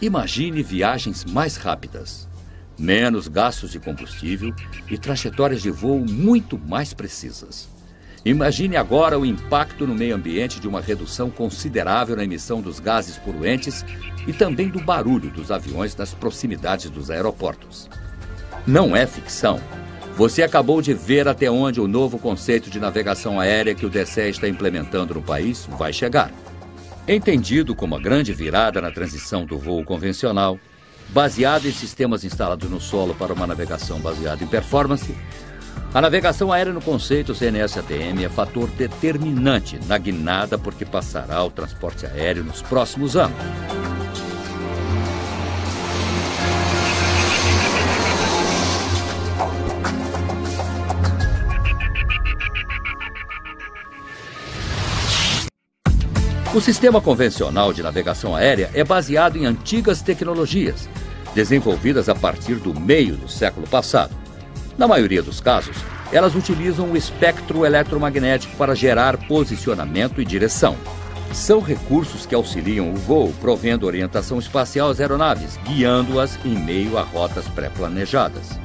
Imagine viagens mais rápidas, menos gastos de combustível e trajetórias de voo muito mais precisas. Imagine agora o impacto no meio ambiente de uma redução considerável na emissão dos gases poluentes e também do barulho dos aviões nas proximidades dos aeroportos. Não é ficção. Você acabou de ver até onde o novo conceito de navegação aérea que o DCE está implementando no país vai chegar. Entendido como a grande virada na transição do voo convencional, baseado em sistemas instalados no solo para uma navegação baseada em performance, a navegação aérea no conceito CNS-ATM é fator determinante na guinada por que passará o transporte aéreo nos próximos anos. O sistema convencional de navegação aérea é baseado em antigas tecnologias, desenvolvidas a partir do meio do século passado. Na maioria dos casos, elas utilizam o espectro eletromagnético para gerar posicionamento e direção. São recursos que auxiliam o voo, provendo orientação espacial às aeronaves, guiando-as em meio a rotas pré-planejadas.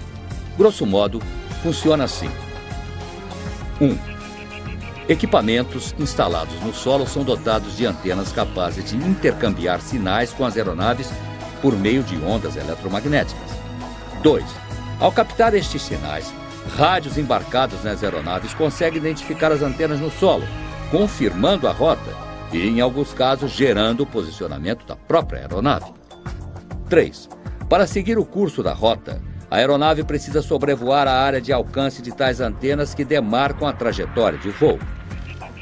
Grosso modo, funciona assim. 1. Equipamentos instalados no solo são dotados de antenas capazes de intercambiar sinais com as aeronaves por meio de ondas eletromagnéticas. 2. Ao captar estes sinais, rádios embarcados nas aeronaves conseguem identificar as antenas no solo, confirmando a rota e, em alguns casos, gerando o posicionamento da própria aeronave. 3. Para seguir o curso da rota, a aeronave precisa sobrevoar a área de alcance de tais antenas que demarcam a trajetória de voo.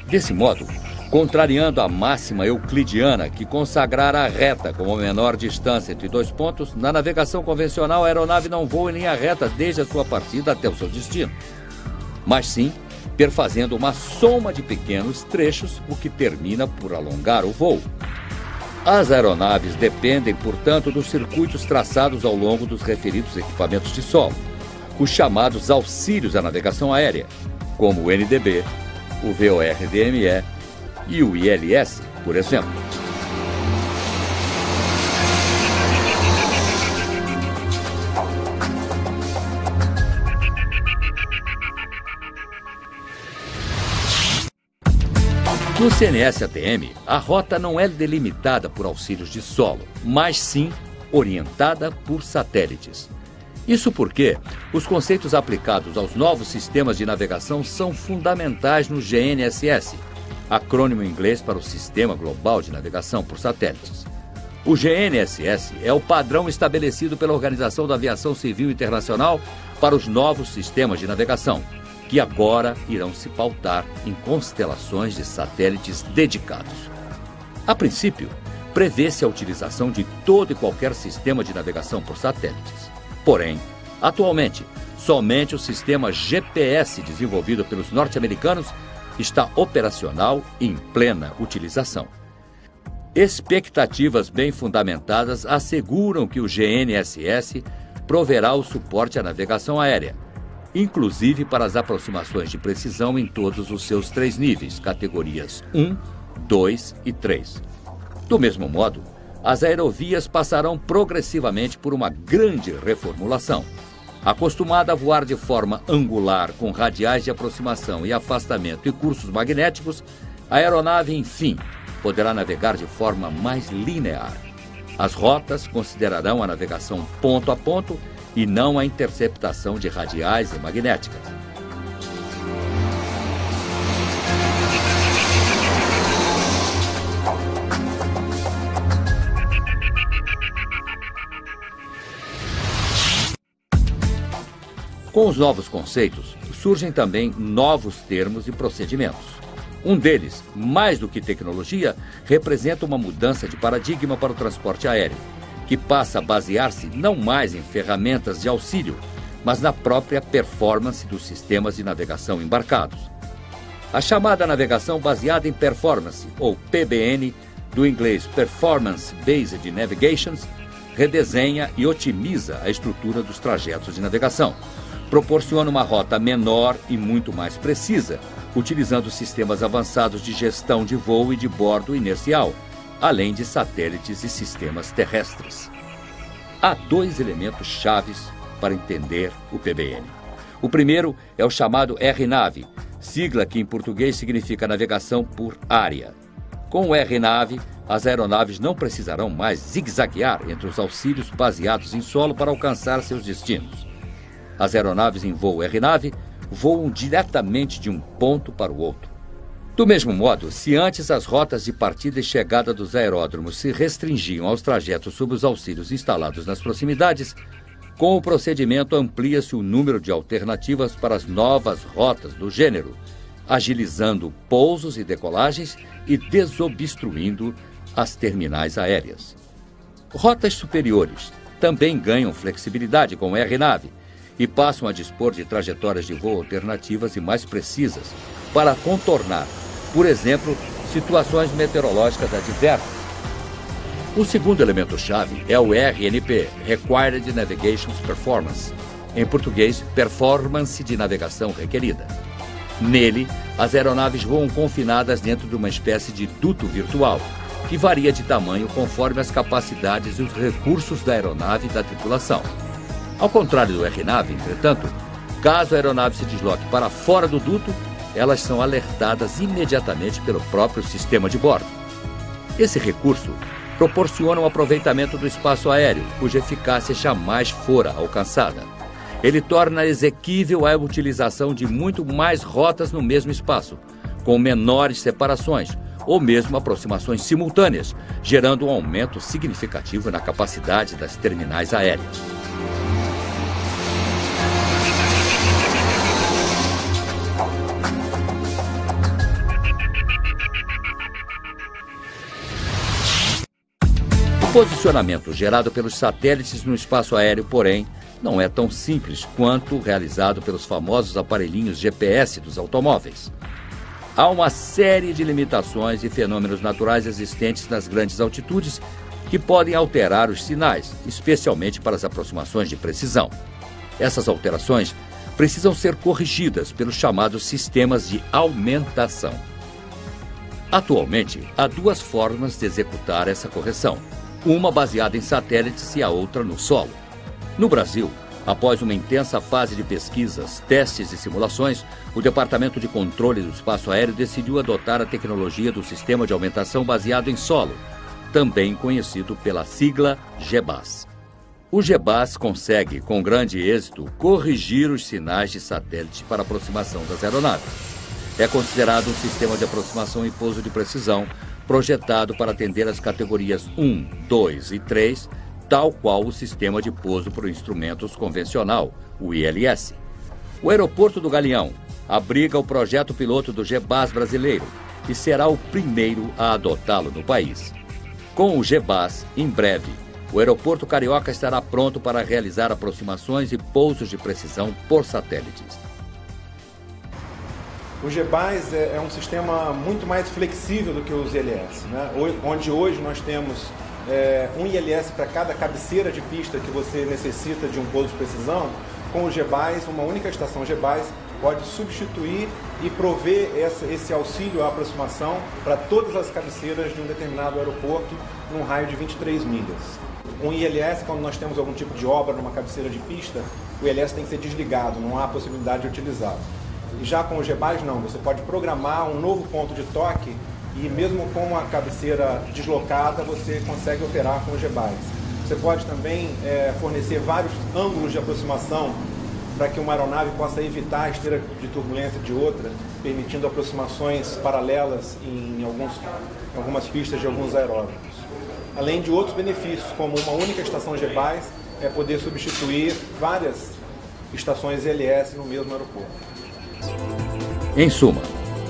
Desse modo, contrariando a máxima euclidiana que consagrara a reta como a menor distância entre dois pontos, na navegação convencional a aeronave não voa em linha reta desde a sua partida até o seu destino, mas sim perfazendo uma soma de pequenos trechos, o que termina por alongar o voo. As aeronaves dependem, portanto, dos circuitos traçados ao longo dos referidos equipamentos de solo, os chamados auxílios à navegação aérea, como o NDB, o VOR-DME e o ILS, por exemplo. No CNS-ATM, a rota não é delimitada por auxílios de solo, mas sim orientada por satélites. Isso porque os conceitos aplicados aos novos sistemas de navegação são fundamentais no GNSS, acrônimo em inglês para o Sistema Global de Navegação por Satélites. O GNSS é o padrão estabelecido pela Organização da Aviação Civil Internacional para os novos sistemas de navegação, que agora irão se pautar em constelações de satélites dedicados. A princípio, prevê-se a utilização de todo e qualquer sistema de navegação por satélites. Porém, atualmente, somente o sistema GPS desenvolvido pelos norte-americanos está operacional e em plena utilização. Expectativas bem fundamentadas asseguram que o GNSS proverá o suporte à navegação aérea, inclusive para as aproximações de precisão em todos os seus 3 níveis, categorias 1, 2 e 3. Do mesmo modo, as aerovias passarão progressivamente por uma grande reformulação. Acostumada a voar de forma angular, com radiais de aproximação e afastamento e cursos magnéticos, a aeronave, enfim, poderá navegar de forma mais linear. As rotas considerarão a navegação ponto a ponto e não a interceptação de radiais e magnéticas. Com os novos conceitos, surgem também novos termos e procedimentos. Um deles, mais do que tecnologia, representa uma mudança de paradigma para o transporte aéreo, que passa a basear-se não mais em ferramentas de auxílio, mas na própria performance dos sistemas de navegação embarcados. A chamada navegação baseada em performance, ou PBN, do inglês Performance Based Navigations, redesenha e otimiza a estrutura dos trajetos de navegação. Proporciona uma rota menor e muito mais precisa, utilizando sistemas avançados de gestão de voo e de bordo inercial, além de satélites e sistemas terrestres. Há dois elementos chaves para entender o PBN. O primeiro é o chamado RNAV, sigla que em português significa navegação por área. Com o RNAV, as aeronaves não precisarão mais zigue-zaguear entre os auxílios baseados em solo para alcançar seus destinos. As aeronaves em voo RNAV voam diretamente de um ponto para o outro. Do mesmo modo, se antes as rotas de partida e chegada dos aeródromos se restringiam aos trajetos sob os auxílios instalados nas proximidades, com o procedimento amplia-se o número de alternativas para as novas rotas do gênero, agilizando pousos e decolagens e desobstruindo as terminais aéreas. Rotas superiores também ganham flexibilidade com o RNAV e passam a dispor de trajetórias de voo alternativas e mais precisas para contornar, por exemplo, situações meteorológicas adversas. O segundo elemento-chave é o RNP, Required Navigation Performance, em português, Performance de Navegação Requerida. Nele, as aeronaves voam confinadas dentro de uma espécie de duto virtual, que varia de tamanho conforme as capacidades e os recursos da aeronave e da tripulação. Ao contrário do RNAV, entretanto, caso a aeronave se desloque para fora do duto, elas são alertadas imediatamente pelo próprio sistema de bordo. Esse recurso proporciona um aproveitamento do espaço aéreo, cuja eficácia jamais fora alcançada. Ele torna exequível a utilização de muito mais rotas no mesmo espaço, com menores separações ou mesmo aproximações simultâneas, gerando um aumento significativo na capacidade das terminais aéreas. O posicionamento gerado pelos satélites no espaço aéreo, porém, não é tão simples quanto o realizado pelos famosos aparelhinhos GPS dos automóveis. Há uma série de limitações e fenômenos naturais existentes nas grandes altitudes que podem alterar os sinais, especialmente para as aproximações de precisão. Essas alterações precisam ser corrigidas pelos chamados sistemas de aumentação. Atualmente, há duas formas de executar essa correção, uma baseada em satélites e a outra no solo. No Brasil, após uma intensa fase de pesquisas, testes e simulações, o Departamento de Controle do Espaço Aéreo decidiu adotar a tecnologia do Sistema de Aumentação baseado em solo, também conhecido pela sigla GBAS. O GBAS consegue, com grande êxito, corrigir os sinais de satélite para aproximação das aeronaves. É considerado um sistema de aproximação e pouso de precisão, projetado para atender as categorias 1, 2 e 3, tal qual o sistema de pouso por instrumentos convencional, o ILS. O aeroporto do Galeão abriga o projeto piloto do GBAS brasileiro e será o primeiro a adotá-lo no país. Com o GBAS, em breve, o aeroporto carioca estará pronto para realizar aproximações e pousos de precisão por satélites. O GBAS é um sistema muito mais flexível do que os ILS, né? Onde hoje nós temos um ILS para cada cabeceira de pista que você necessita de um pouso de precisão. Com o GBAS, uma única estação GBAS pode substituir e prover esse auxílio à aproximação para todas as cabeceiras de um determinado aeroporto num raio de 23 milhas. Um ILS, quando nós temos algum tipo de obra numa cabeceira de pista, o ILS tem que ser desligado, não há possibilidade de utilizá-lo. E já com o GBAS não, você pode programar um novo ponto de toque e mesmo com a cabeceira deslocada você consegue operar com o GBAS. Você pode também fornecer vários ângulos de aproximação para que uma aeronave possa evitar a esteira de turbulência de outra, permitindo aproximações paralelas em algumas pistas de alguns aeródromos. Além de outros benefícios, como uma única estação GBAS poder substituir várias estações ILS no mesmo aeroporto. Em suma,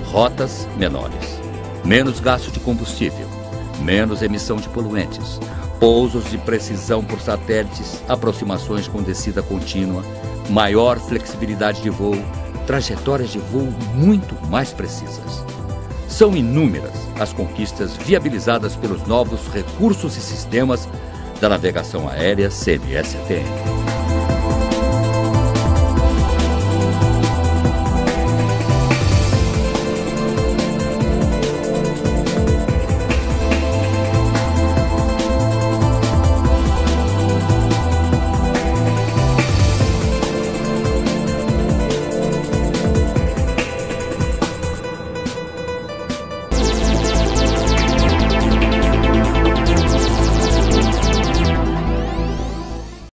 rotas menores, menos gasto de combustível, menos emissão de poluentes, pousos de precisão por satélites, aproximações com descida contínua, maior flexibilidade de voo, trajetórias de voo muito mais precisas. São inúmeras as conquistas viabilizadas pelos novos recursos e sistemas da navegação aérea CMS-ATM.